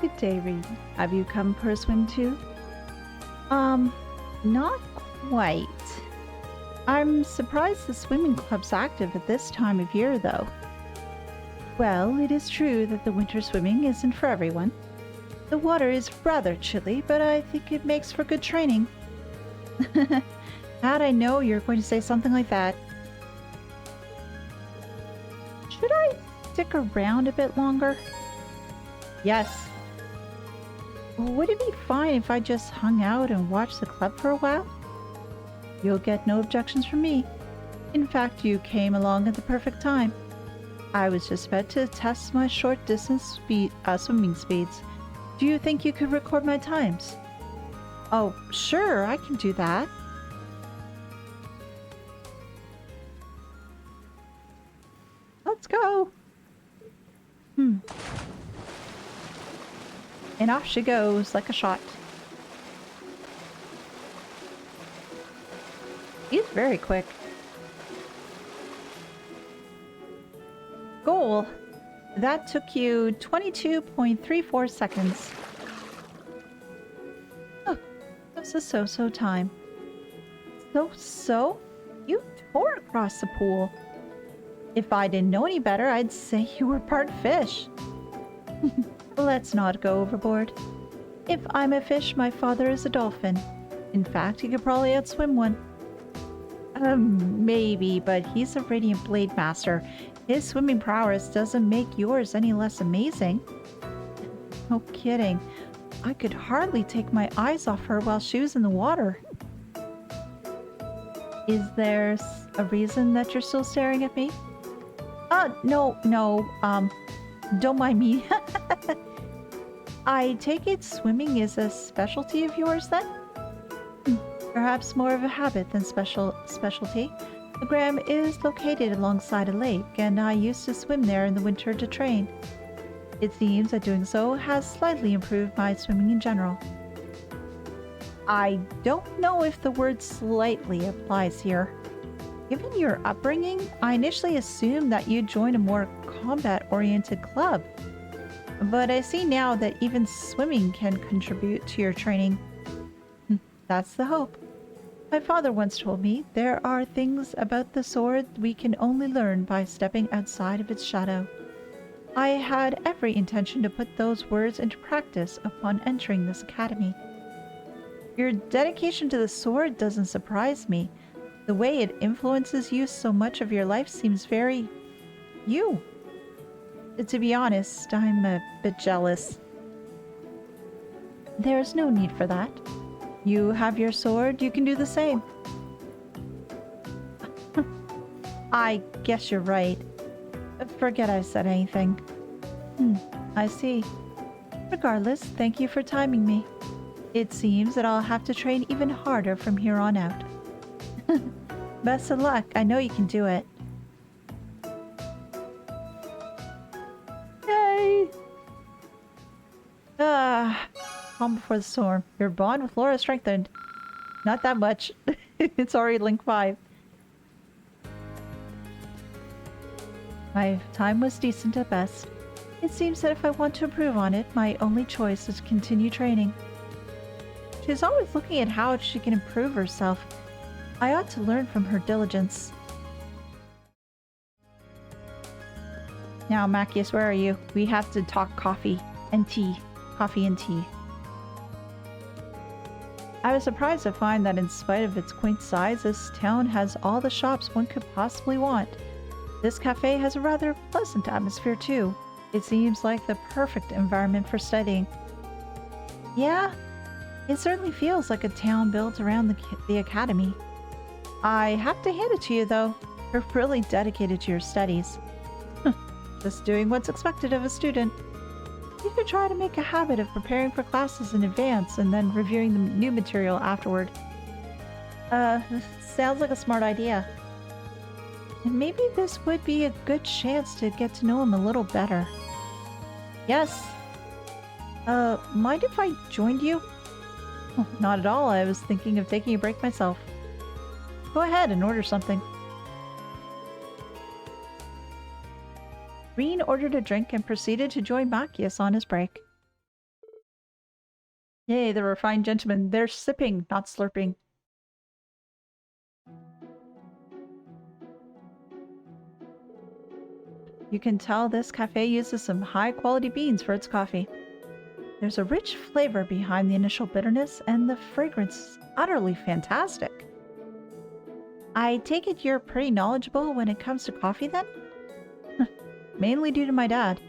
Good day, Rean. Have you come for a swim too? Um, not quite. I'm surprised the swimming club's active at this time of year, though. Well, it is true that the winter swimming isn't for everyone. The water is rather chilly, but I think it makes for good training. How'd I know you were going to say something like that? Should I stick around a bit longer? Yes. Would it be fine if I just hung out and watched the club for a while? You'll get no objections from me. In fact, you came along at the perfect time. I was just about to test my short distance swimming speeds. Do you think you could record my times? Oh, sure, I can do that. Let's go. And off she goes like a shot. He's very quick. Goal. That took you 22.34 seconds. Oh, this is so time. So? You tore across the pool. If I didn't know any better, I'd say you were part fish. Let's not go overboard. If I'm a fish, my father is a dolphin. In fact, he could probably outswim one. Maybe, but he's a Radiant Blade Master. His swimming prowess doesn't make yours any less amazing. No kidding. I could hardly take my eyes off her while she was in the water. Is there a reason that you're still staring at me? No, don't mind me. I take it swimming is a specialty of yours then? Perhaps more of a habit than specialty. The Graham is located alongside a lake, and I used to swim there in the winter to train. It seems that doing so has slightly improved my swimming in general. I don't know if the word slightly applies here. Given your upbringing, I initially assumed that you'd join a more combat-oriented club. But I see now that even swimming can contribute to your training. That's the hope. My father once told me there are things about the sword we can only learn by stepping outside of its shadow. I had every intention to put those words into practice upon entering this academy. Your dedication to the sword doesn't surprise me. The way it influences you so much of your life seems very... you. To be honest, I'm a bit jealous. There's no need for that. You have your sword, you can do the same. I guess you're right. Forget I said anything. I see. Regardless, thank you for timing me. It seems that I'll have to train even harder from here on out. Best of luck. I know you can do it. Yay! Calm before the storm. Your bond with Laura strengthened. Not that much. It's already link 5. My time was decent at best. It seems that if I want to improve on it, my only choice is to continue training. She's always looking at how she can improve herself. I ought to learn from her diligence. Now, Macius, where are you? We have to talk coffee and tea. Coffee and tea. I was surprised to find that in spite of its quaint size, this town has all the shops one could possibly want. This cafe has a rather pleasant atmosphere too. It seems like the perfect environment for studying. Yeah, it certainly feels like a town built around the academy. I have to hand it to you though, you're really dedicated to your studies. Just doing what's expected of a student. You could try to make a habit of preparing for classes in advance and then reviewing the new material afterward. Sounds like a smart idea. And maybe this would be a good chance to get to know him a little better. Yes. Mind if I joined you? Oh, not at all. I was thinking of taking a break myself. Go ahead and order something. Rean ordered a drink and proceeded to join Macius on his break. Yay, the refined gentlemen. They're sipping, not slurping. You can tell this cafe uses some high-quality beans for its coffee. There's a rich flavor behind the initial bitterness, and the fragrance is utterly fantastic. I take it you're pretty knowledgeable when it comes to coffee, then? Mainly due to my dad.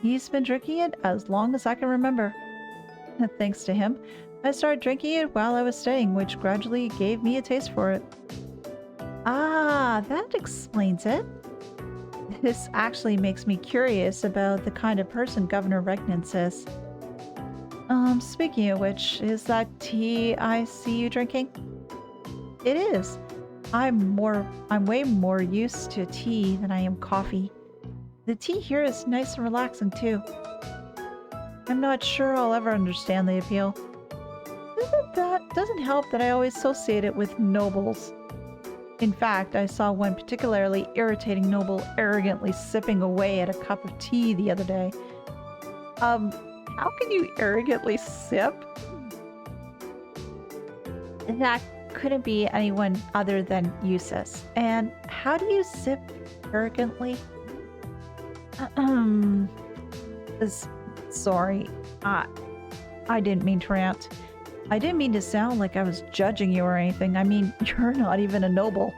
He's been drinking it as long as I can remember. Thanks to him, I started drinking it while I was studying, which gradually gave me a taste for it. Ah, that explains it. This actually makes me curious about the kind of person Governor Regnance is. Speaking of which, is that tea I see you drinking? It is. I'm way more used to tea than I am coffee. The tea here is nice and relaxing too. I'm not sure I'll ever understand the appeal. Doesn't help that I always associate it with nobles. In fact, I saw one particularly irritating noble arrogantly sipping away at a cup of tea the other day. How can you arrogantly sip? That couldn't be anyone other than Eustace. And how do you sip arrogantly? Sorry. I didn't mean to rant. I didn't mean to sound like I was judging you or anything. I mean, you're not even a noble.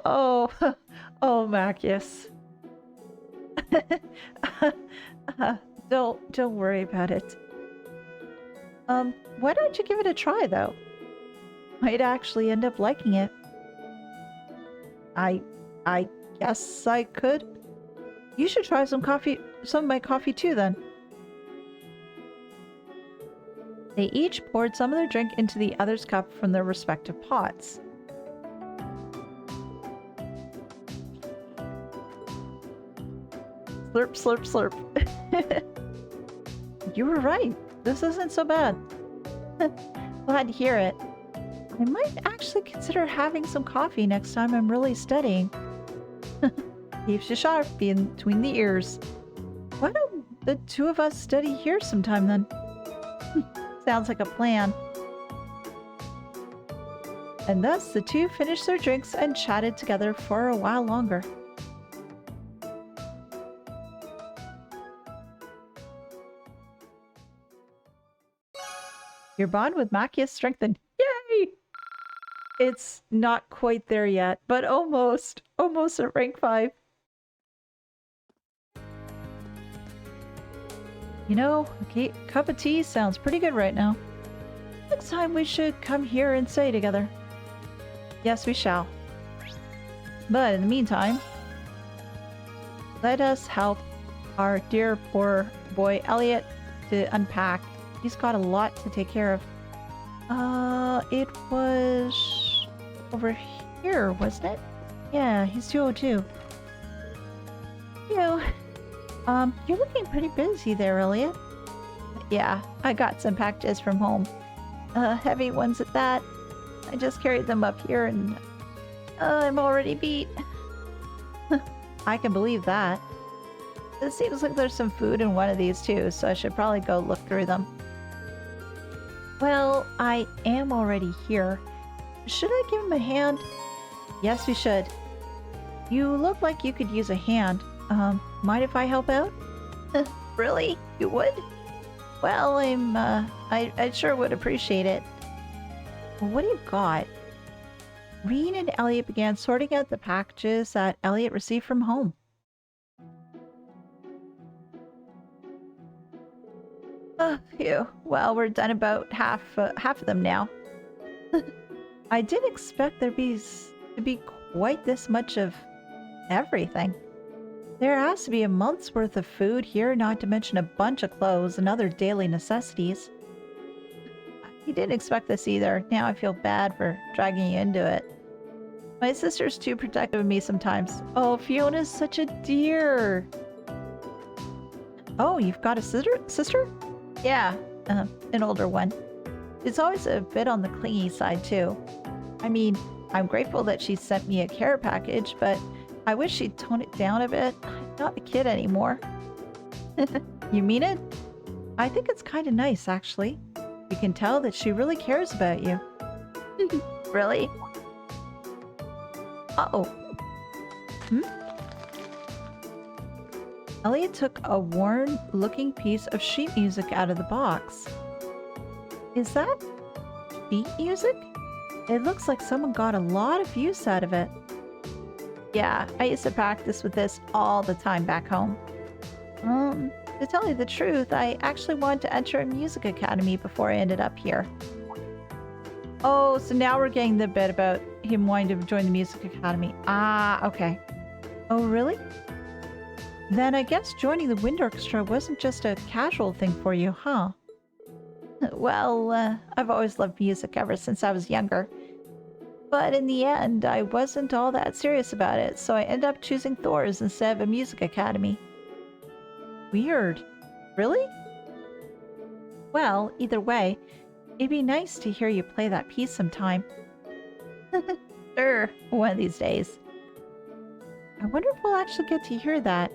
Oh, Macius. Don't worry about it. Why don't you give it a try, though? Might actually end up liking it. I guess I could. You should try some of my coffee too, then. They each poured some of their drink into the other's cup from their respective pots. Slurp, slurp, slurp. You were right. This isn't so bad. Glad to hear it. I might actually consider having some coffee next time I'm really studying. Keeps you sharp between the ears. Why don't the two of us study here sometime then? Sounds like a plan. And thus the two finished their drinks and chatted together for a while longer. Your bond with Macius strengthened. Yay! It's not quite there yet, but almost. Almost at rank 5. You know, a cup of tea sounds pretty good right now. Next time we should come here and stay together. Yes, we shall. But in the meantime, let us help our dear poor boy Elliot to unpack. He's got a lot to take care of. It was over here, wasn't it? Yeah, he's 202. You're looking pretty busy there, Elliot. Yeah, I got some packages from home. Heavy ones at that. I just carried them up here and I'm already beat. I can believe that. It seems like there's some food in one of these too, so I should probably go look through them. Well, I am already here. Should I give him a hand? Yes, we should. You look like you could use a hand. Mind if I help out? Really? You would? Well, I sure would appreciate it. Well, what do you got? Rean and Elliot began sorting out the packages that Elliot received from home. Phew. Well, we're done about half of them now. I didn't expect to be quite this much of everything. There has to be a month's worth of food here, not to mention a bunch of clothes and other daily necessities. You didn't expect this either. Now I feel bad for dragging you into it. My sister's too protective of me sometimes. Oh, Fiona's such a dear. Oh, you've got a sister? Yeah, an older one. It's always a bit on the clingy side too. I mean, I'm grateful that she sent me a care package, but I wish she'd tone it down a bit. I'm not a kid anymore. You mean it? I think it's kind of nice, actually. You can tell that she really cares about you. Really? Uh-oh. Hmm? Elliot took a worn-looking piece of sheet music out of the box. Is that sheet music? It looks like someone got a lot of use out of it. Yeah, I used to practice with this all the time back home. To tell you the truth, I actually wanted to enter a music academy before I ended up here. Oh, so now we're getting the bit about him wanting to join the music academy. Ah, okay. Oh, really? Then I guess joining the wind orchestra wasn't just a casual thing for you, huh? Well, I've always loved music ever since I was younger. But in the end, I wasn't all that serious about it, so I ended up choosing Thor's instead of a music academy. Weird. Really? Well, either way, it'd be nice to hear you play that piece sometime. Sure, one of these days. I wonder if we'll actually get to hear that.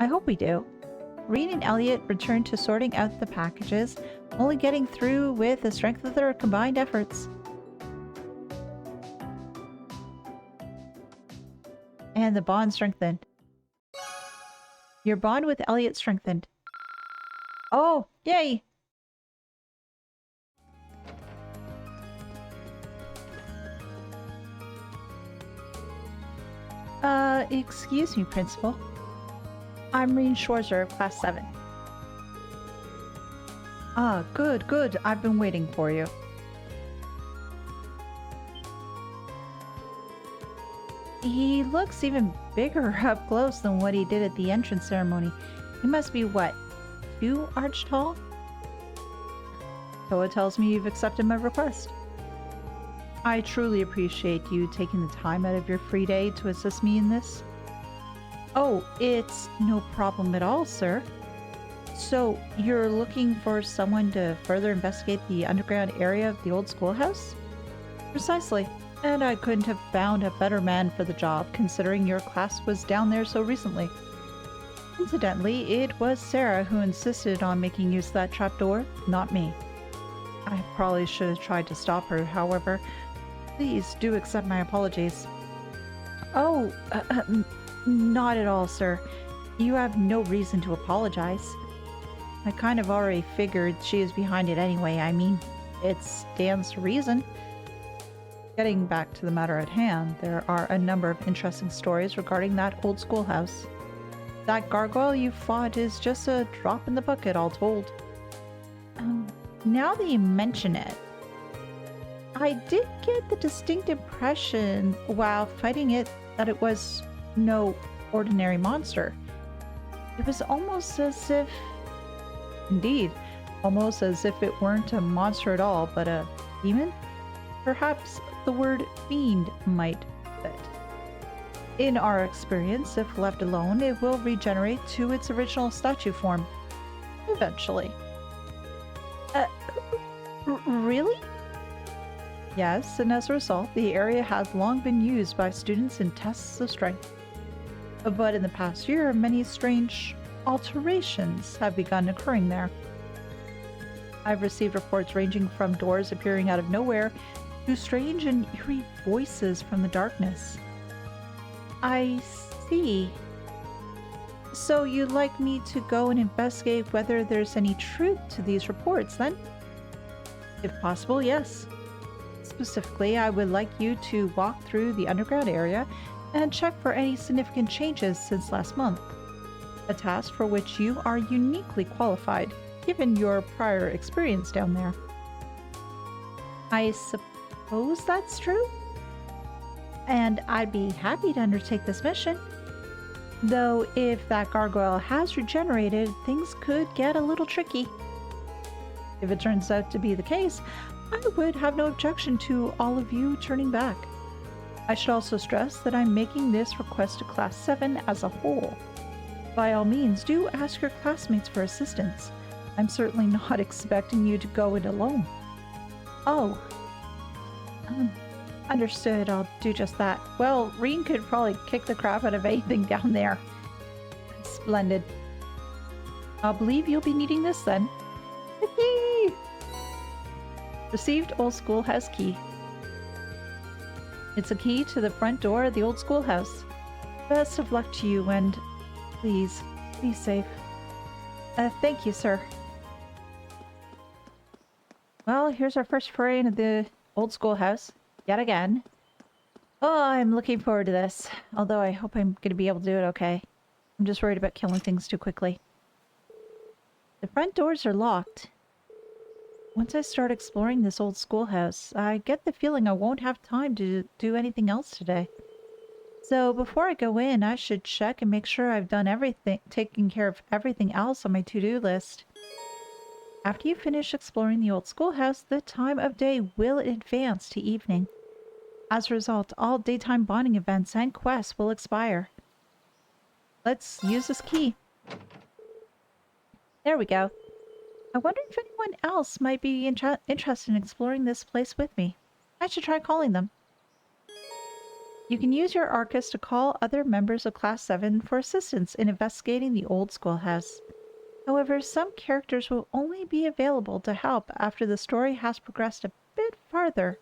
I hope we do. Rean and Elliot returned to sorting out the packages, only getting through with the strength of their combined efforts. And the bond strengthened. Your bond with Elliot strengthened. Oh, yay! Excuse me, Principal. I'm Rean Schwarzer, Class 7. Ah, good, good. I've been waiting for you. He looks even bigger up close than what he did at the entrance ceremony. He must be, what, 2 arch tall? Toa tells me you've accepted my request. I truly appreciate you taking the time out of your free day to assist me in this. Oh, it's no problem at all, sir. So, you're looking for someone to further investigate the underground area of the old schoolhouse? Precisely. And I couldn't have found a better man for the job, considering your class was down there so recently. Incidentally, it was Sarah who insisted on making use of that trapdoor, not me. I probably should have tried to stop her, however. Please do accept my apologies. Oh, not at all, sir. You have no reason to apologize. I kind of already figured she is behind it anyway. I mean, it stands to reason. Getting back to the matter at hand, there are a number of interesting stories regarding that old schoolhouse. That gargoyle you fought is just a drop in the bucket, all told. Now that you mention it, I did get the distinct impression while fighting it that it was no ordinary monster. It was almost as if... Indeed, almost as if it weren't a monster at all, but a demon? Perhaps the word fiend might fit. In our experience, if left alone, it will regenerate to its original statue form. Eventually. Really? Yes, and as a result, the area has long been used by students in tests of strength. But in the past year, many strange alterations have begun occurring there. I've received reports ranging from doors appearing out of nowhere to strange and eerie voices from the darkness. I see. So you'd like me to go and investigate whether there's any truth to these reports, then? If possible, yes. Specifically, I would like you to walk through the underground area and check for any significant changes since last month. A task for which you are uniquely qualified, given your prior experience down there. I suppose that's true? And I'd be happy to undertake this mission. Though if that gargoyle has regenerated, things could get a little tricky. If it turns out to be the case, I would have no objection to all of you turning back. I should also stress that I'm making this request to Class 7 as a whole. By all means, do ask your classmates for assistance. I'm certainly not expecting you to go it alone. Oh. Understood, I'll do just that. Well, Rean could probably kick the crap out of anything down there. Splendid. I'll believe you'll be needing this then. Yippee! Received Old Schoolhouse key. It's a key to the front door of the Old Schoolhouse. Best of luck to you, and please, be safe. Thank you, sir. Well, here's our first foray into the Old Schoolhouse. Yet again. Oh, I'm looking forward to this. Although I hope I'm going to be able to do it okay. I'm just worried about killing things too quickly. The front doors are locked. Once I start exploring this Old Schoolhouse, I get the feeling I won't have time to do anything else today. So before I go in, I should check and make sure I've done everything, taken care of everything else on my to-do list. After you finish exploring the Old Schoolhouse, the time of day will advance to evening. As a result, all daytime bonding events and quests will expire. Let's use this key. There we go. I wonder if anyone else might be interested in exploring this place with me. I should try calling them. You can use your Arcus to call other members of Class 7 for assistance in investigating the Old Schoolhouse. However, some characters will only be available to help after the story has progressed a bit farther.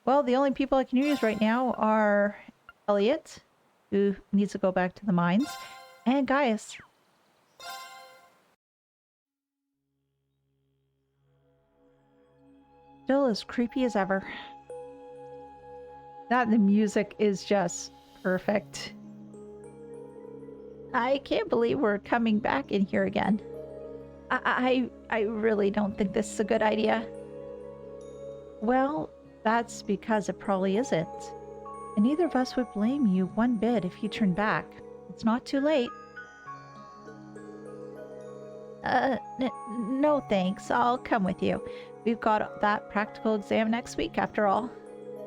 Well, the only people I can use right now are Elliot, who needs to go back to the mines, and Gaius. Still as creepy as ever. The music is just perfect. I can't believe we're coming back in here again. I really don't think this is a good idea. Well, that's because it probably isn't. And neither of us would blame you one bit if you turn back. It's not too late. No thanks. I'll come with you. We've got that practical exam next week after all.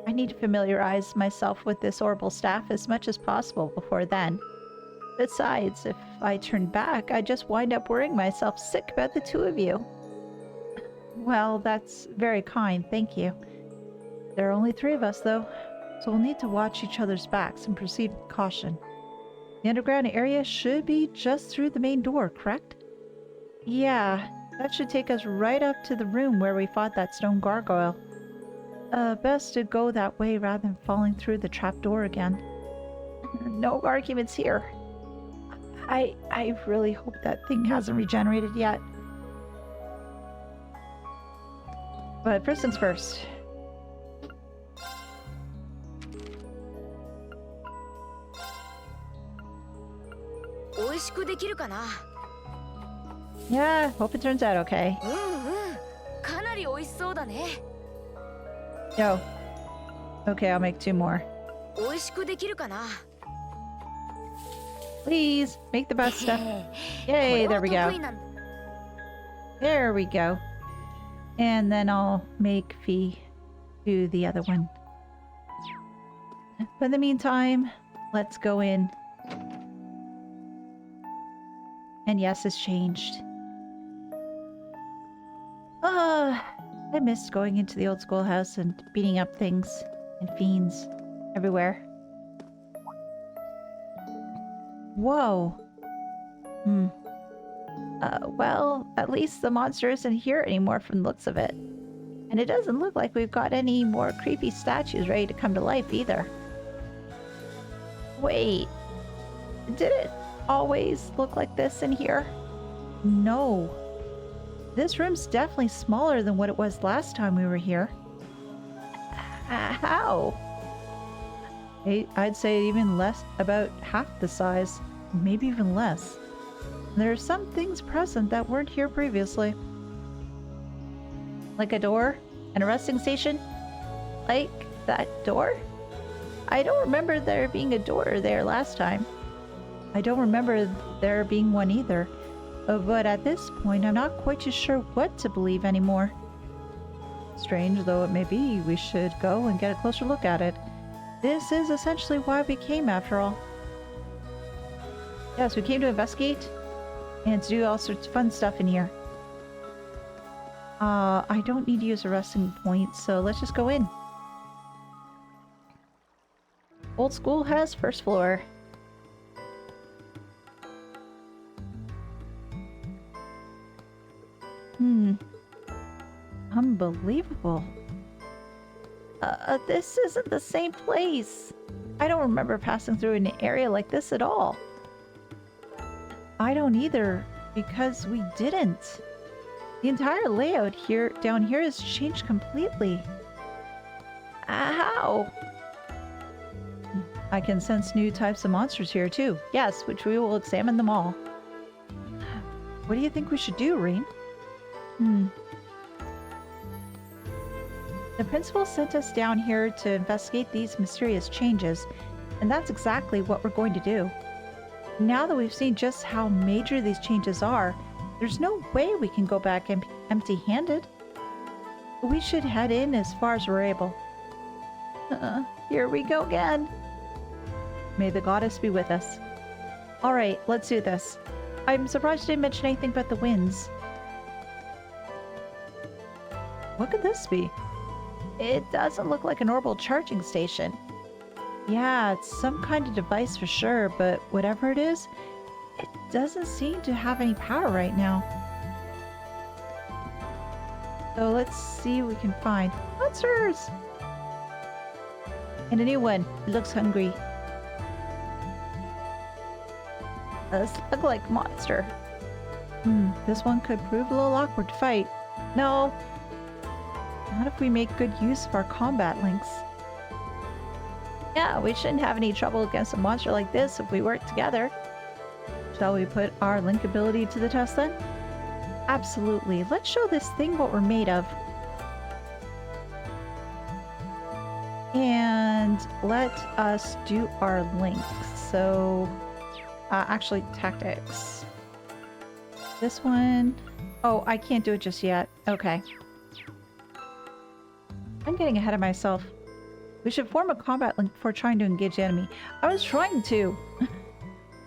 I need to familiarize myself with this orbital staff as much as possible before then. Besides, if I turn back, I just wind up worrying myself sick about the two of you. Well, that's very kind, thank you. There are only 3 of us, though, so we'll need to watch each other's backs and proceed with caution. The underground area should be just through the main door, correct? Yeah, that should take us right up to the room where we fought that stone gargoyle. Best to go that way rather than falling through the trapdoor again. No arguments here. I really hope that thing hasn't regenerated yet. But first things first. Yeah, hope it turns out okay. Yo. Okay, I'll make 2 more. Please, make the best stuff. Yay, there we go. There we go. And then I'll make Fee do the other one. But in the meantime, let's go in. And yes, it's changed. I missed going into the Old Schoolhouse and beating up things and fiends everywhere. Whoa. Well, at least the monster isn't here anymore from the looks of it. And it doesn't look like we've got any more creepy statues ready to come to life either. Wait. Did it always look like this in here? No. This room's definitely smaller than what it was last time we were here. How? I'd say even less, about half the size, maybe even less. There are some things present that weren't here previously. Like a door and a resting station? Like that door? I don't remember there being a door there last time. I don't remember there being one either. But at this point, I'm not quite too sure what to believe anymore. Strange though it may be, we should go and get a closer look at it. This is essentially why we came, after all. Yes, we came to investigate and to do all sorts of fun stuff in here. I don't need to use a resting point, so let's just go in. Old Schoolhouse, first floor. Unbelievable. This isn't the same place. I don't remember passing through an area like this at all. I don't either, because we didn't. The entire layout down here has changed completely. How? I can sense new types of monsters here too. Yes, which we will examine them all. What do you think we should do, Rean? The principal sent us down here to investigate these mysterious changes, and that's exactly what we're going to do. Now that we've seen just how major these changes are, there's no way we can go back empty-handed. We should head in as far as we're able. Here we go again. May the goddess be with us. Alright, let's do this. I'm surprised you didn't mention anything about the winds. What could this be? It doesn't look like a normal charging station. Yeah, it's some kind of device for sure, but whatever it is, it doesn't seem to have any power right now. So let's see what we can find. Monsters! And a new one. It looks hungry. A slug-like monster. This one could prove a little awkward to fight. No. Not if we make good use of our combat links. Yeah, we shouldn't have any trouble against a monster like this if we work together. Shall we put our link ability to the test then? Absolutely. Let's show this thing what we're made of. And let us do our links. So, actually, tactics. This one... Oh, I can't do it just yet. Okay. I'm getting ahead of myself. We should form a combat link before trying to engage the enemy. I was trying to!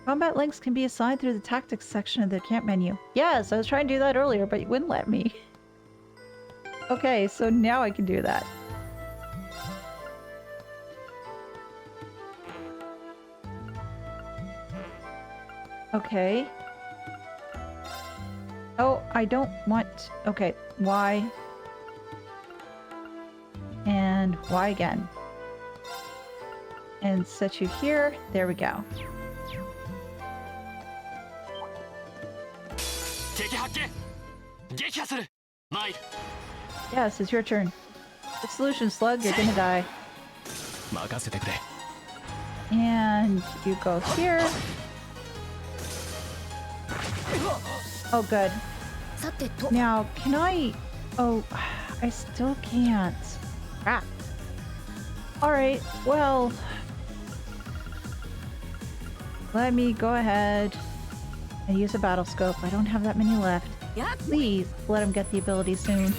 Combat links can be assigned through the tactics section of the camp menu. Yes, I was trying to do that earlier, but you wouldn't let me. Okay, so now I can do that. Okay. Oh, I don't want... Okay, Y. And Y again. And set you here. There we go. Yes, it's your turn. The solution, slug, you're gonna die. And you go here. Oh, good. Now, can I... Oh, I still can't. Crap. Alright, well... Let me go ahead and use a battle scope. I don't have that many left. Please, let him get the ability soon.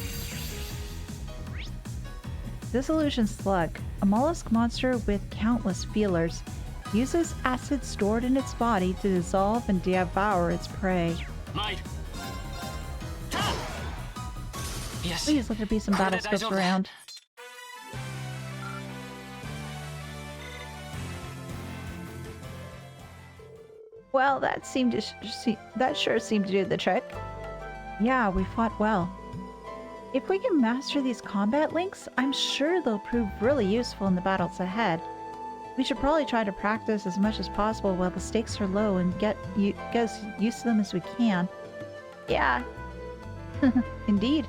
Dissolution Slug. A mollusk monster with countless feelers. Uses acid stored in its body to dissolve and devour its prey. Please let there be some battle scopes around. Well, that sure seemed to do the trick. Yeah, we fought well. If we can master these combat links, I'm sure they'll prove really useful in the battles ahead. We should probably try to practice as much as possible while the stakes are low and get as used to them as we can. Yeah. Indeed.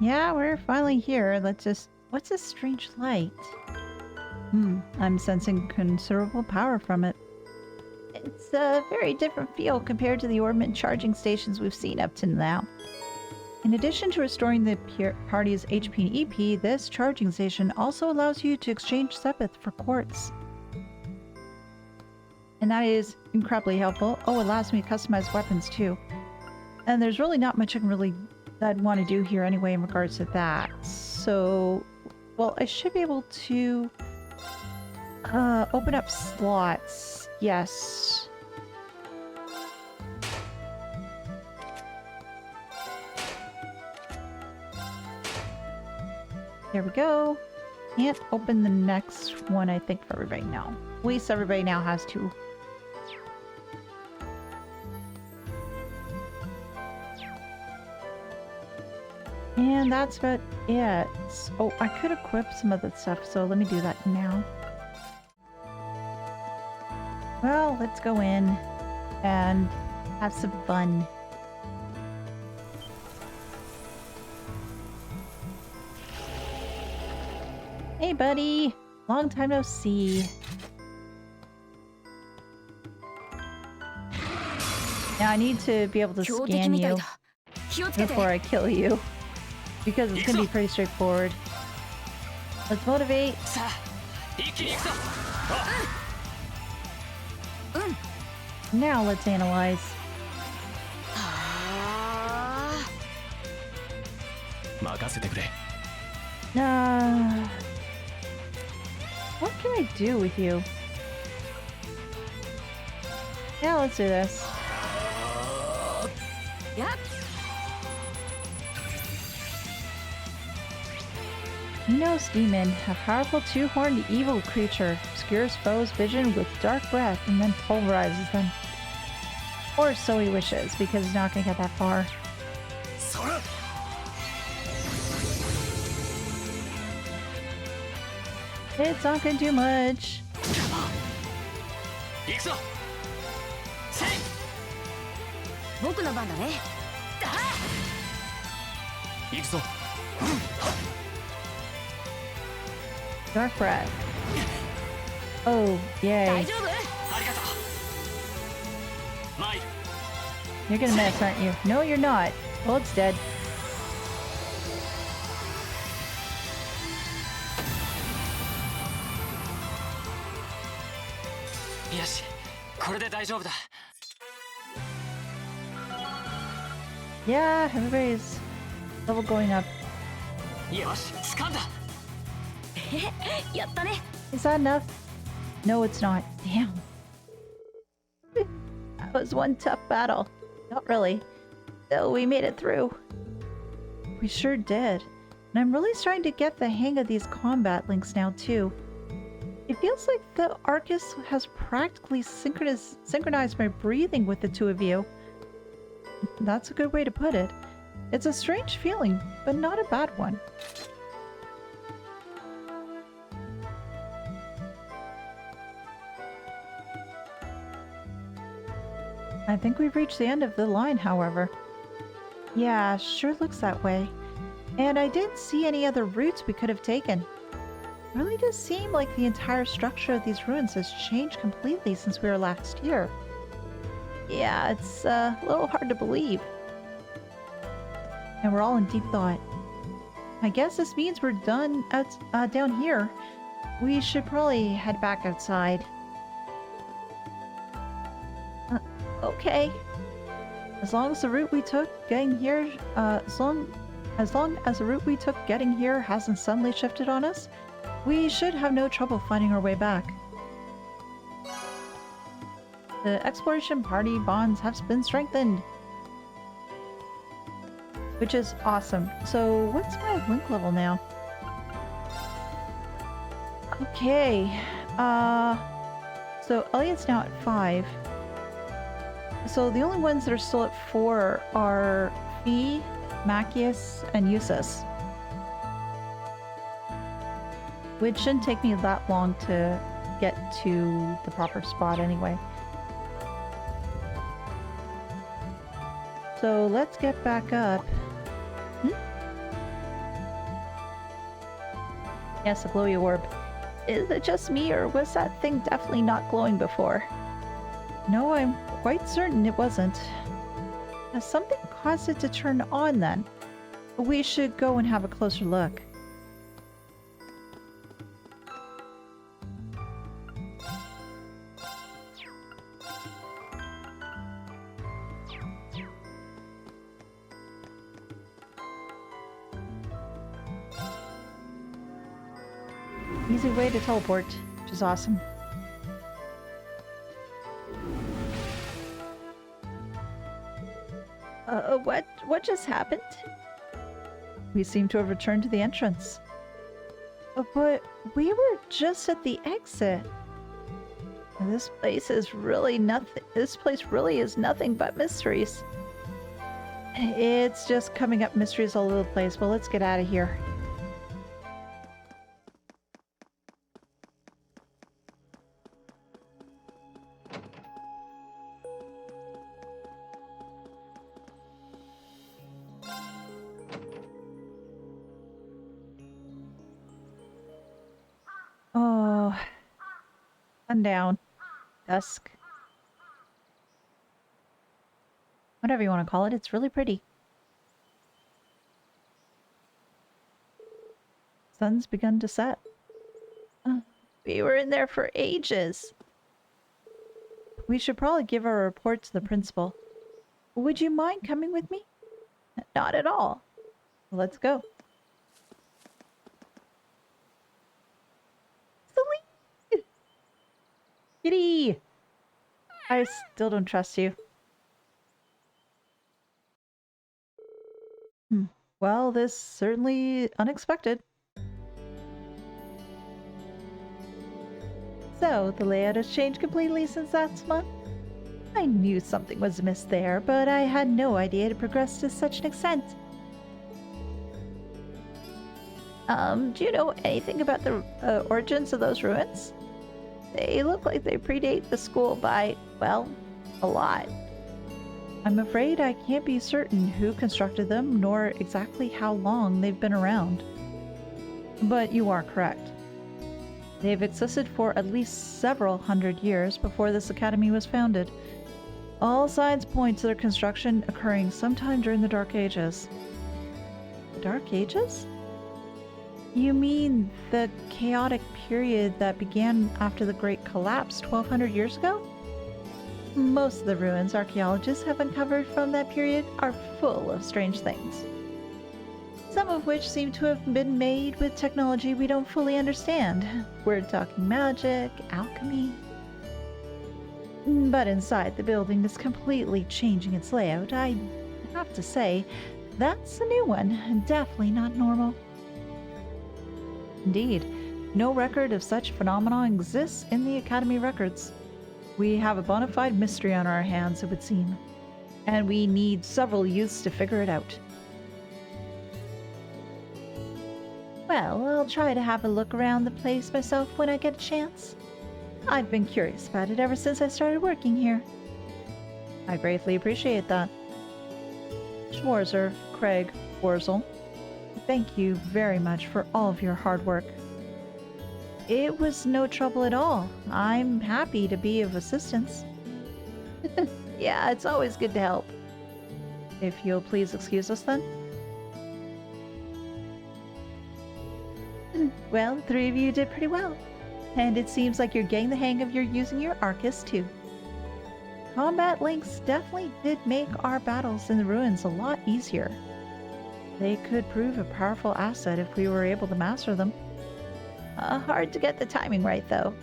Yeah, we're finally here. What's this strange light? I'm sensing considerable power from it. It's a very different feel compared to the ornament charging stations we've seen up to now. In addition to restoring the party's HP and EP, this charging station also allows you to exchange sepith for quartz. And that is incredibly helpful. Oh, it allows me to customize weapons too. And there's really not much I can really I'd want to do here anyway in regards to that. So, well, I should be able to open up slots. Yes. There we go. Can't open the next one, I think, for everybody now. At least everybody now has two. And that's about it. Oh, I could equip some of that stuff, so let me do that now. Well, let's go in and have some fun. Hey, buddy! Long time no see. Now I need to be able to scan you before I kill you. Because it's gonna be pretty straightforward. Let's motivate. Now let's analyze. What can I do with you? Yeah, let's do this. Minos Demon, a powerful two-horned evil creature, obscures foes' vision with dark breath and then pulverizes them. Or so he wishes, because he's not going to get that far. It's not going to do much. Dark breath. Oh, yay. You're gonna miss, aren't you? No, you're not. Well, it's dead. Yeah, everybody's level going up. Is that enough? No, it's not. Damn. That was one tough battle. Not really. Though we made it through. We sure did. And I'm really starting to get the hang of these combat links now, too. It feels like the Arcus has practically synchronized my breathing with the two of you. That's a good way to put it. It's a strange feeling, but not a bad one. I think we've reached the end of the line, however. Yeah, sure looks that way. And I didn't see any other routes we could have taken. It really does seem like the entire structure of these ruins has changed completely since we were last here. Yeah, it's a little hard to believe. And we're all in deep thought. I guess this means we're done down here. We should probably head back outside. Okay. As long as the route we took getting here, as long as the route we took getting here hasn't suddenly shifted on us, we should have no trouble finding our way back. The exploration party bonds have been strengthened. Which is awesome. So what's my link level now? Okay. So Elliot's now at 5. So the only ones that are still at 4 are Fee, Macias, and Usus. Which shouldn't take me that long to get to the proper spot anyway. So let's get back up. Yes, a glowy orb. Is it just me, or was that thing definitely not glowing before? No, I'm quite certain it wasn't. Has something caused it to turn on then? We should go and have a closer look. Easy way to teleport, which is awesome. What just happened? We seem to have returned to the entrance. But we were just at the exit. This place is really nothing. This place really is nothing but mysteries. It's just coming up mysteries all over the place. Well, let's get out of here. Oh, sundown, dusk. Whatever you want to call it, it's really pretty. Sun's begun to set. We were in there for ages. We should probably give our report to the principal. Would you mind coming with me? Not at all. Let's go. Celine! Kitty! I still don't trust you. Well, this certainly unexpected. So, the layout has changed completely since last month? I knew something was amiss there, but I had no idea it progressed to such an extent. Do you know anything about the origins of those ruins? They look like they predate the school by, well, a lot. I'm afraid I can't be certain who constructed them, nor exactly how long they've been around. But you are correct. They've existed for at least several hundred years before this academy was founded. All signs point to their construction occurring sometime during the Dark Ages. The Dark Ages? You mean the chaotic period that began after the Great Collapse 1200 years ago? Most of the ruins archaeologists have uncovered from that period are full of strange things. Some of which seem to have been made with technology we don't fully understand. We're talking magic, alchemy. But inside, the building is completely changing its layout. I have to say, that's a new one. Definitely not normal. Indeed, no record of such phenomena exists in the Academy records. We have a bona fide mystery on our hands, it would seem. And we need several youths to figure it out. Well, I'll try to have a look around the place myself when I get a chance. I've been curious about it ever since I started working here. I greatly appreciate that. Schwarzer, Craig, Worzel, thank you very much for all of your hard work. It was no trouble at all. I'm happy to be of assistance. Yeah, it's always good to help. If you'll please excuse us then. Well, the three of you did pretty well. And it seems like you're getting the hang of using your Arcus too. Combat links definitely did make our battles in the ruins a lot easier. They could prove a powerful asset if we were able to master them. Hard to get the timing right though.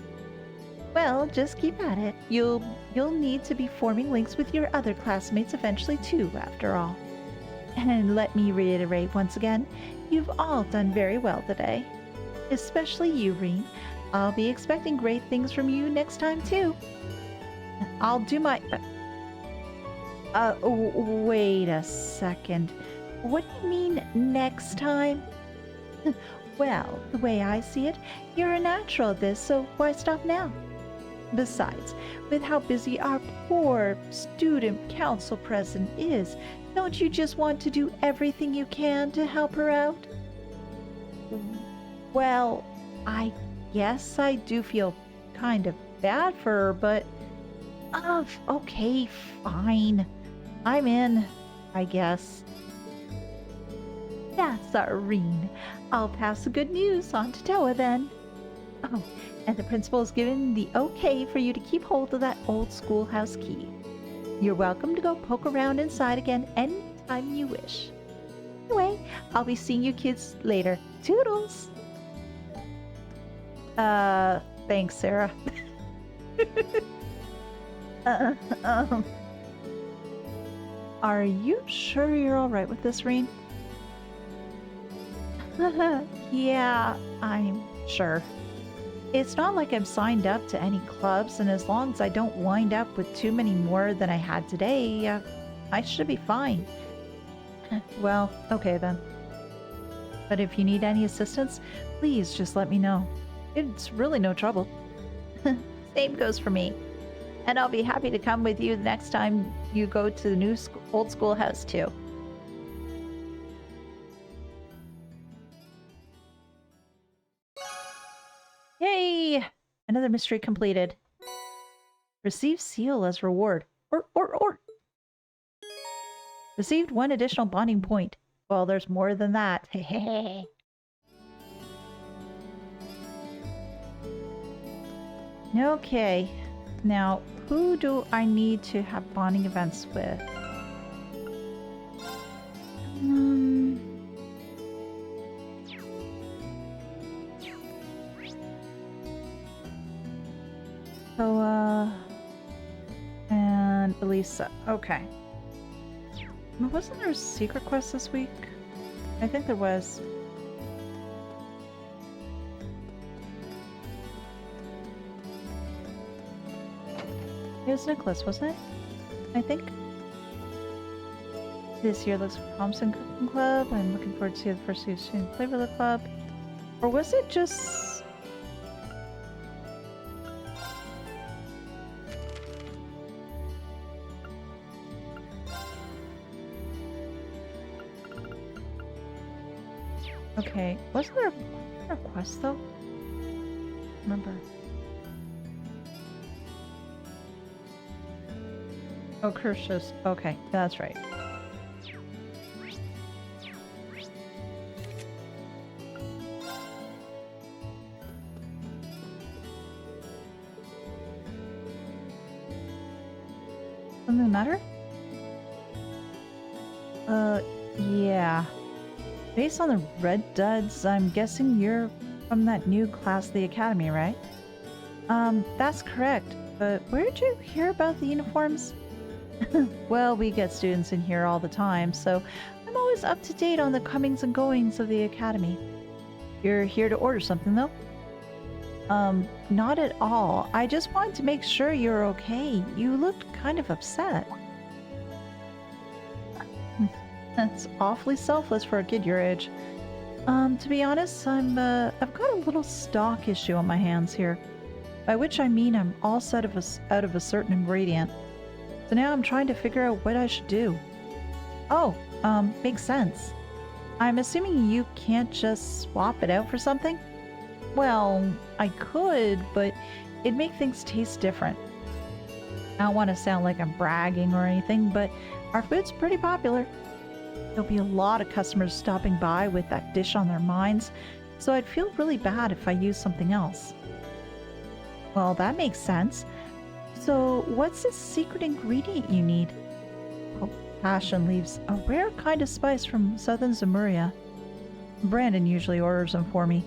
Well, just keep at it. You'll need to be forming links with your other classmates eventually too, after all. And let me reiterate once again, you've all done very well today. Especially you, Rean. I'll be expecting great things from you next time too. I'll do my... wait a second. What do you mean, next time? Well, the way I see it, you're a natural at this, so why stop now? Besides, with how busy our poor student council president is, don't you just want to do everything you can to help her out? Well, I guess I do feel kind of bad for her, but... okay, fine. I'm in, I guess. That's our Rean. I'll pass the good news on to Toa then. Oh, and the principal has given the okay for you to keep hold of that old schoolhouse key. You're welcome to go poke around inside again anytime you wish. Anyway, I'll be seeing you kids later. Toodles! Thanks, Sarah. uh, um, are you sure you're alright with this, Rean? Yeah, I'm sure. It's not like I'm signed up to any clubs, and as long as I don't wind up with too many more than I had today, I should be fine. Well, okay then. But if you need any assistance, please just let me know. It's really no trouble. Same goes for me. And I'll be happy to come with you the next time you go to the new old schoolhouse too. Yay! Another mystery completed. Receive seal as reward. Or. Received 1 additional bonding point. Well, there's more than that. Hehehe. Okay. Now, who do I need to have bonding events with? So, and Elisa. Okay. Wasn't there a secret quest this week? I think there was. It was Nicholas, wasn't it? I think. This year looks promising cooking club. I'm looking forward to the first student flavor of the club. Or was it just... Okay, wasn't there a quest though? Remember. Oh, Kirche's. Okay, that's right. Something the matter? Yeah. Based on the red duds, I'm guessing you're from that new class of the academy, right? That's correct. But where did you hear about the uniforms? Well, we get students in here all the time, so I'm always up to date on the comings and goings of the academy. You're here to order something, though? Not at all. I just wanted to make sure you're okay. You looked kind of upset. That's awfully selfless for a kid your age. To be honest, I've got a little stock issue on my hands here. By which I mean I'm all out of a certain ingredient. So now I'm trying to figure out what I should do. Oh, makes sense. I'm assuming you can't just swap it out for something? Well, I could, but it'd make things taste different. I don't want to sound like I'm bragging or anything, but our food's pretty popular. There'll be a lot of customers stopping by with that dish on their minds, so I'd feel really bad if I used something else. Well, that makes sense. So, what's the secret ingredient you need? Oh, passion leaves, a rare kind of spice from southern Zemuria. Brandon usually orders them for me.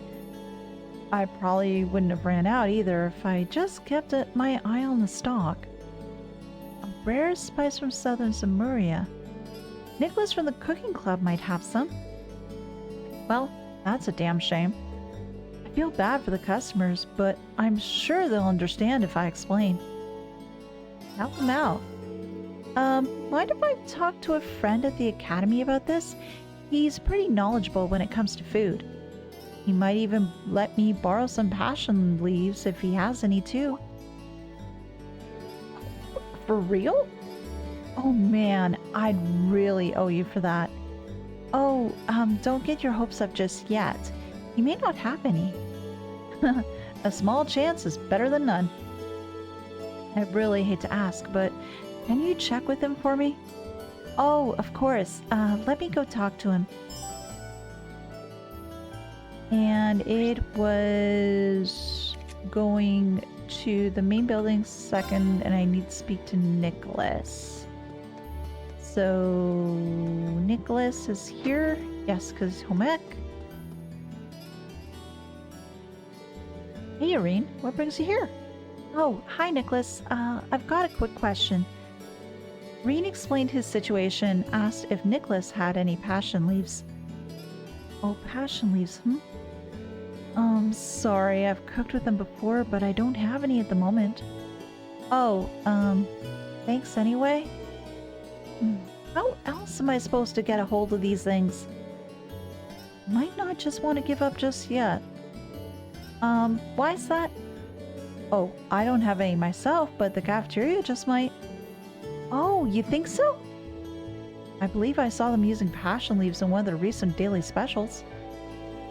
I probably wouldn't have ran out either if I just kept my eye on the stock. A rare spice from southern Zemuria. Nicholas from the cooking club might have some. Well, that's a damn shame. I feel bad for the customers, but I'm sure they'll understand if I explain. Help them out. Mind if I talk to a friend at the academy about this? He's pretty knowledgeable when it comes to food. He might even let me borrow some passion leaves if he has any too. For real? Oh man, I'd really owe you for that. Oh, don't get your hopes up just yet. He may not have any. A small chance is better than none. I really hate to ask, but can you check with him for me? Oh, of course. Let me go talk to him. And it was going to the main building second, and I need to speak to Nicholas. So, Nicholas is here. Yes, because home ec. Hey, Rean, what brings you here? Oh, hi, Nicholas. I've got a quick question. Rean explained his situation, asked if Nicholas had any passion leaves. Oh, passion leaves, Sorry, I've cooked with them before, but I don't have any at the moment. Oh, thanks anyway. How else am I supposed to get a hold of these things? Might not just want to give up just yet. Why is that? Oh, I don't have any myself, but the cafeteria just might. Oh, you think so? I believe I saw them using passion leaves in one of the recent daily specials.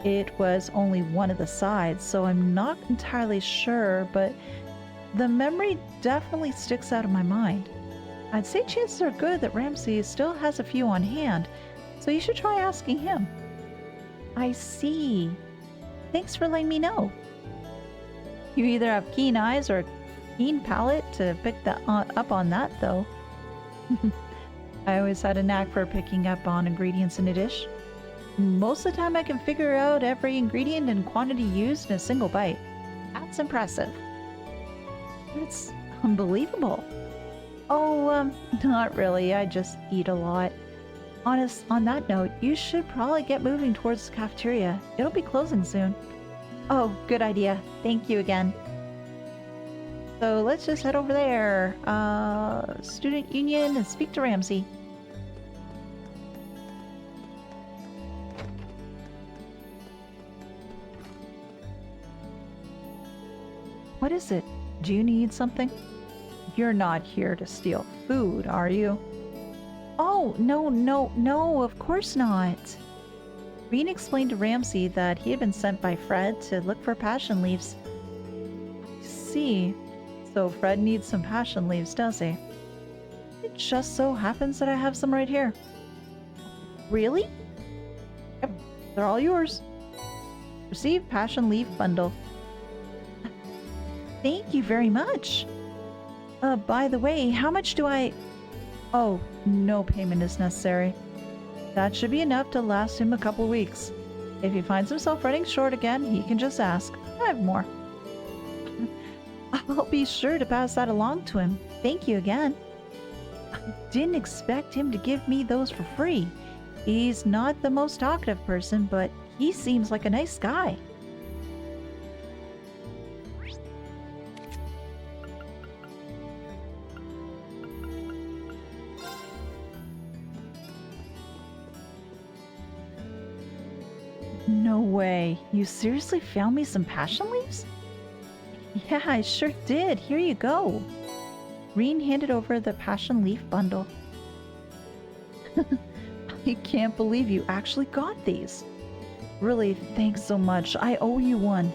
It was only one of the sides, so I'm not entirely sure, but the memory definitely sticks out of my mind. I'd say chances are good that Ramsey still has a few on hand, so you should try asking him. I see. Thanks for letting me know. You either have keen eyes or a keen palate to pick that up on that, though. I always had a knack for picking up on ingredients in a dish. Most of the time I can figure out every ingredient and quantity used in a single bite. That's impressive. It's unbelievable. Oh, not really. I just eat a lot. On that note, you should probably get moving towards the cafeteria. It'll be closing soon. Oh, good idea. Thank you again. So let's just head over there. Student Union and speak to Ramsey. What is it? Do you need something? You're not here to steal food, are you? Oh, no, of course not. Rean explained to Ramsey that he had been sent by Fred to look for passion leaves. I see. So Fred needs some passion leaves, does he? It just so happens that I have some right here. Really? Yep, they're all yours. Receive passion leaf bundle. Thank you very much. By the way, how much do I... Oh, no payment is necessary. That should be enough to last him a couple weeks. If he finds himself running short again, he can just ask. I have more. I'll be sure to pass that along to him. Thank you again. I didn't expect him to give me those for free. He's not the most talkative person, but he seems like a nice guy. No way. You seriously found me some passion leaves? Yeah, I sure did. Here you go. Rean handed over the passion leaf bundle. I can't believe you actually got these. Really, thanks so much. I owe you one.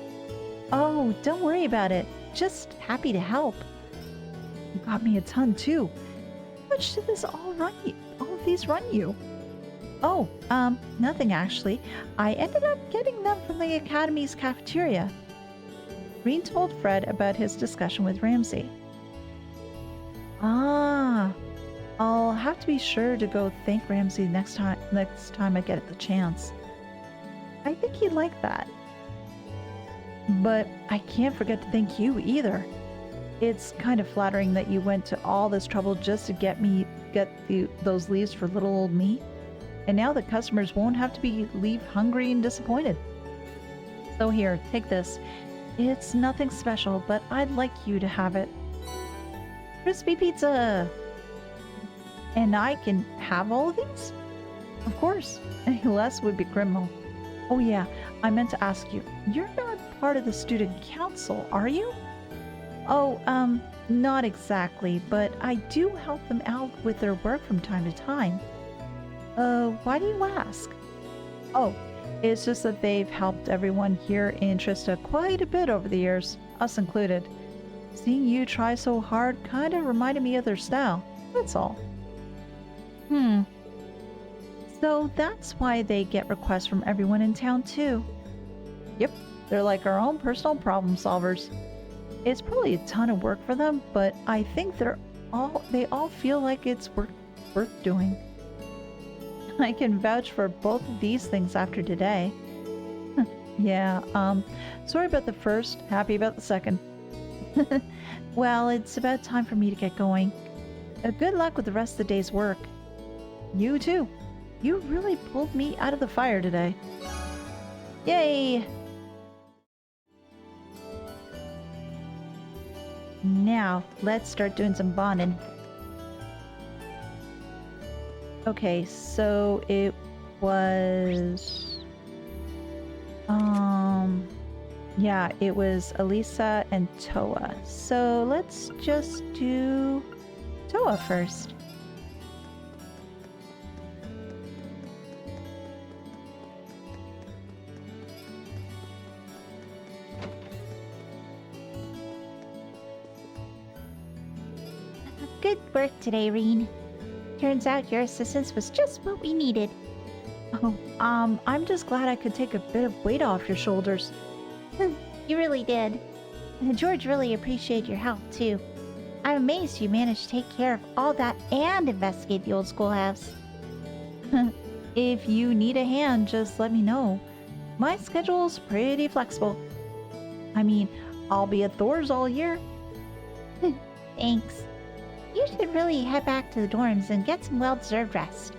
Oh, don't worry about it. Just happy to help. You got me a ton too. How much did all of these run you? Oh, nothing actually. I ended up getting them from the Academy's cafeteria. Rean told Fred about his discussion with Ramsey. Ah, I'll have to be sure to go thank Ramsey next time I get the chance. I think he'd like that. But I can't forget to thank you either. It's kind of flattering that you went to all this trouble just to get those leaves for little old me. And now the customers won't have to leave hungry and disappointed. So here, take this. It's nothing special, but I'd like you to have it. Crispy pizza! And I can have all of these? Of course. Any less would be criminal. Oh yeah, I meant to ask you. You're not part of the student council, are you? Oh, not exactly, but I do help them out with their work from time to time. Why do you ask? Oh, it's just that they've helped everyone here in Trista quite a bit over the years, us included. Seeing you try so hard kind of reminded me of their style, that's all. So that's why they get requests from everyone in town too. Yep, they're like our own personal problem solvers. It's probably a ton of work for them, but I think they all feel like it's worth doing. I can vouch for both of these things after today. Yeah, sorry about the first, happy about the second. Well, it's about time for me to get going. Good luck with the rest of the day's work. You too. You really pulled me out of the fire today. Yay! Now, let's start doing some bonding. Okay, so it was... Yeah, it was Elisa and Toa. So let's just do Toa first. Good work today, Rean. Turns out your assistance was just what we needed. Oh, I'm just glad I could take a bit of weight off your shoulders. You really did. And George really appreciated your help, too. I'm amazed you managed to take care of all that and investigate the old schoolhouse. If you need a hand, just let me know. My schedule's pretty flexible. I mean, I'll be at Thor's all year. Thanks. You should really head back to the dorms and get some well-deserved rest.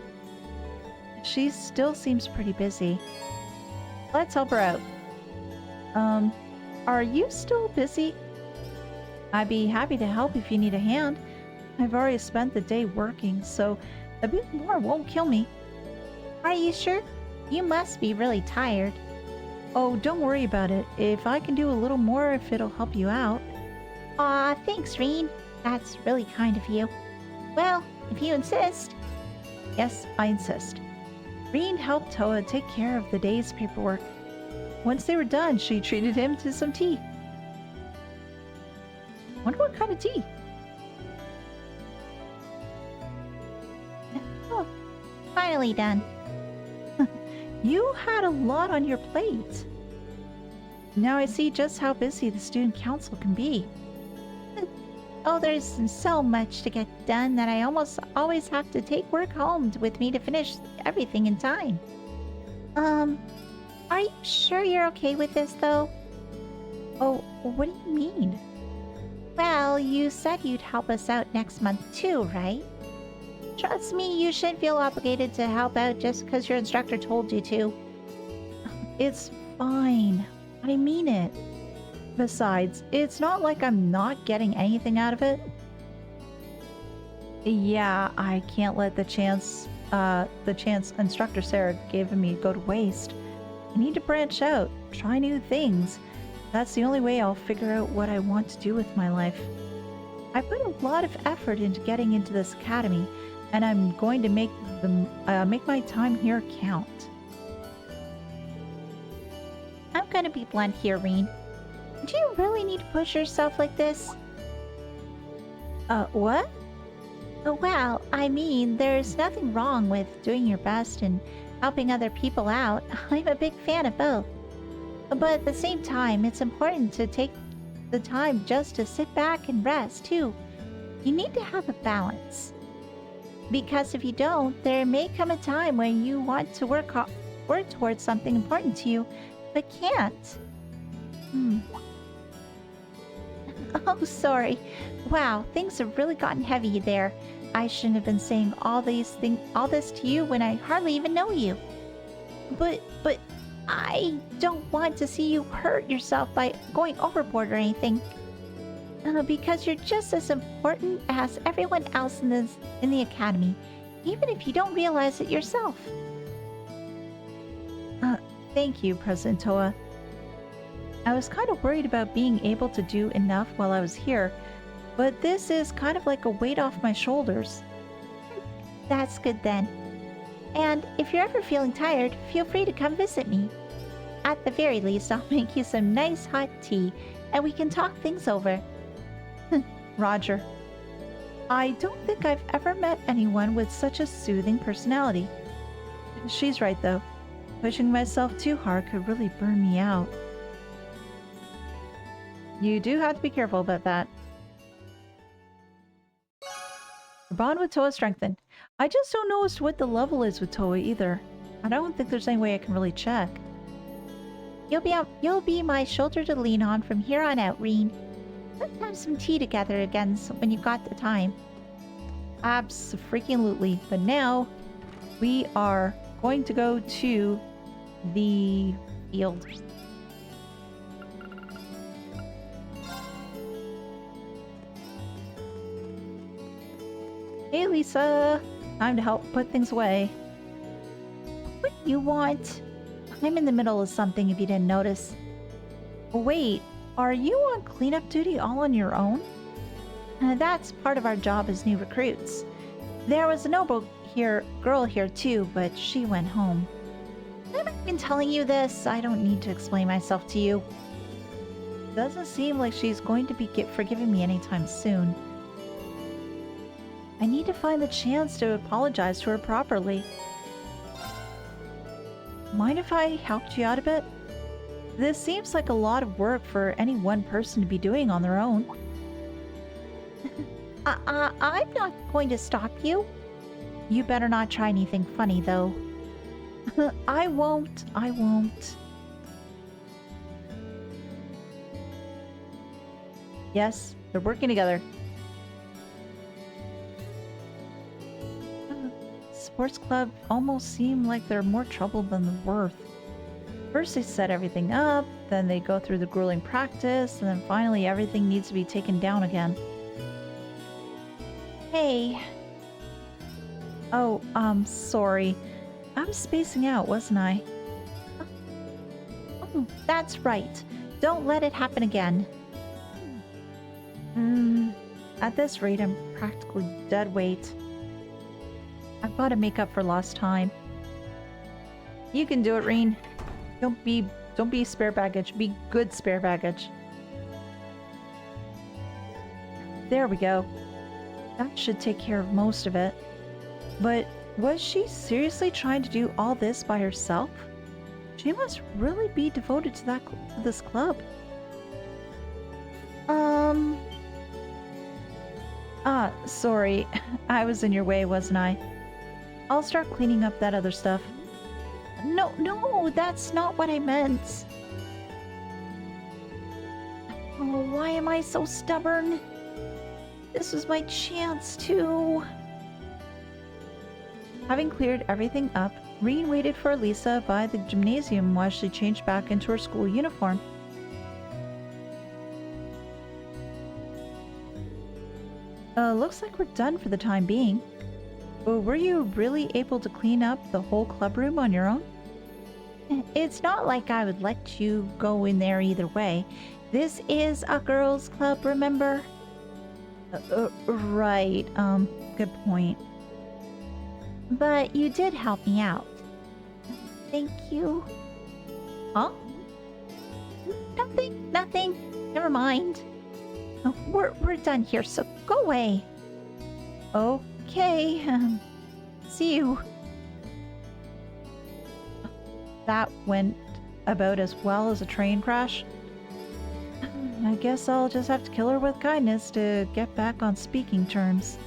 She still seems pretty busy. Let's help her out. Are you still busy? I'd be happy to help if you need a hand. I've already spent the day working, so a bit more won't kill me. Are you sure? You must be really tired. Oh, don't worry about it. If I can do a little more, if it'll help you out. Aw, thanks, Rean. That's really kind of you. Well, if you insist. Yes, I insist. Rean helped Toa take care of the day's paperwork. Once they were done, she treated him to some tea. Wonder what kind of tea? Oh, finally done. You had a lot on your plate. Now I see just how busy the student council can be. Oh, there's so much to get done that I almost always have to take work home with me to finish everything in time. Are you sure you're okay with this, though? Oh, what do you mean? Well, you said you'd help us out next month too, right? Trust me, you shouldn't feel obligated to help out just because your instructor told you to. It's fine. I mean it. Besides, it's not like I'm not getting anything out of it. Yeah, I can't let the chance instructor Sarah gave me go to waste. I need to branch out, try new things. That's the only way I'll figure out what I want to do with my life. I put a lot of effort into getting into this academy, and I'm going to make my time here count. I'm gonna be blunt here, Rean. Do you really need to push yourself like this? What? Well, I mean, there's nothing wrong with doing your best and helping other people out. I'm a big fan of both. But at the same time, it's important to take the time just to sit back and rest, too. You need to have a balance. Because if you don't, there may come a time when you want to work towards something important to you, but can't. Oh, sorry. Wow, things have really gotten heavy there. I shouldn't have been saying all this to you when I hardly even know you. But I don't want to see you hurt yourself by going overboard or anything. Because you're just as important as everyone else in the academy, even if you don't realize it yourself. Thank you, President Toa. I was kind of worried about being able to do enough while I was here, but this is kind of like a weight off my shoulders. That's good then. And if you're ever feeling tired, feel free to come visit me. At the very least, I'll make you some nice hot tea, and we can talk things over. Roger. I don't think I've ever met anyone with such a soothing personality. She's right, though. Pushing myself too hard could really burn me out. You do have to be careful about that. Your bond with Toa strengthened. I just don't know as to what the level is with Toa either. I don't think there's any way I can really check. You'll be my shoulder to lean on from here on out, Rean. Let's have some tea together again when you've got the time. Abso-freaking-lutely. But now we are going to go to the field. Hey, Lisa. Time to help put things away. What do you want? I'm in the middle of something if you didn't notice. Wait, are you on cleanup duty all on your own? That's part of our job as new recruits. There was a noble girl here too, but she went home. Have I been telling you this? I don't need to explain myself to you. Doesn't seem like she's going to be forgiving me anytime soon. I need to find the chance to apologize to her properly. Mind if I helped you out a bit? This seems like a lot of work for any one person to be doing on their own. I'm not going to stop you. You better not try anything funny, though. I won't. Yes, they're working together. Sports club almost seem like they're more trouble than they're worth. First they set everything up, then they go through the grueling practice, and then finally everything needs to be taken down again. Hey. Oh, sorry. I was spacing out, wasn't I? Oh, that's right. Don't let it happen again. At this rate, I'm practically dead weight. I've got to make up for lost time. You can do it, Rean. Don't be spare baggage. Be good spare baggage. There we go. That should take care of most of it. But was she seriously trying to do all this by herself? She must really be devoted to this club. Sorry. I was in your way, wasn't I? I'll start cleaning up that other stuff. No, that's not what I meant. Oh, why am I so stubborn? This was my chance to... Having cleared everything up, Rean waited for Lisa by the gymnasium while she changed back into her school uniform. Looks like we're done for the time being. But were you really able to clean up the whole club room on your own? It's not like I would let you go in there either way. This is a girls' club, remember? Right. Good point. But you did help me out. Thank you. Huh? Nothing. Never mind. We're done here, so go away. Okay. See you. That went about as well as a train crash. I guess I'll just have to kill her with kindness to get back on speaking terms.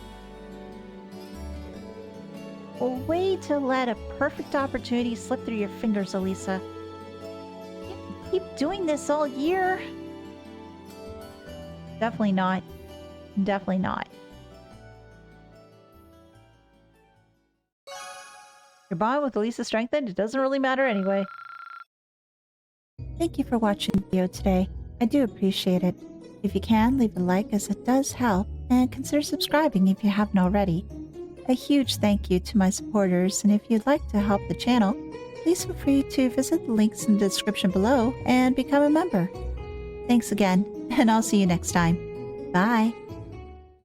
A way to let a perfect opportunity slip through your fingers, Elisa. You keep doing this all year. Definitely not. Definitely not. Your bond with Elisa strengthened, it doesn't really matter anyway. Thank you for watching the video today. I do appreciate it. If you can, leave a like as it does help, and consider subscribing if you haven't already. A huge thank you to my supporters, and if you'd like to help the channel, please feel free to visit the links in the description below and become a member. Thanks again, and I'll see you next time. Bye!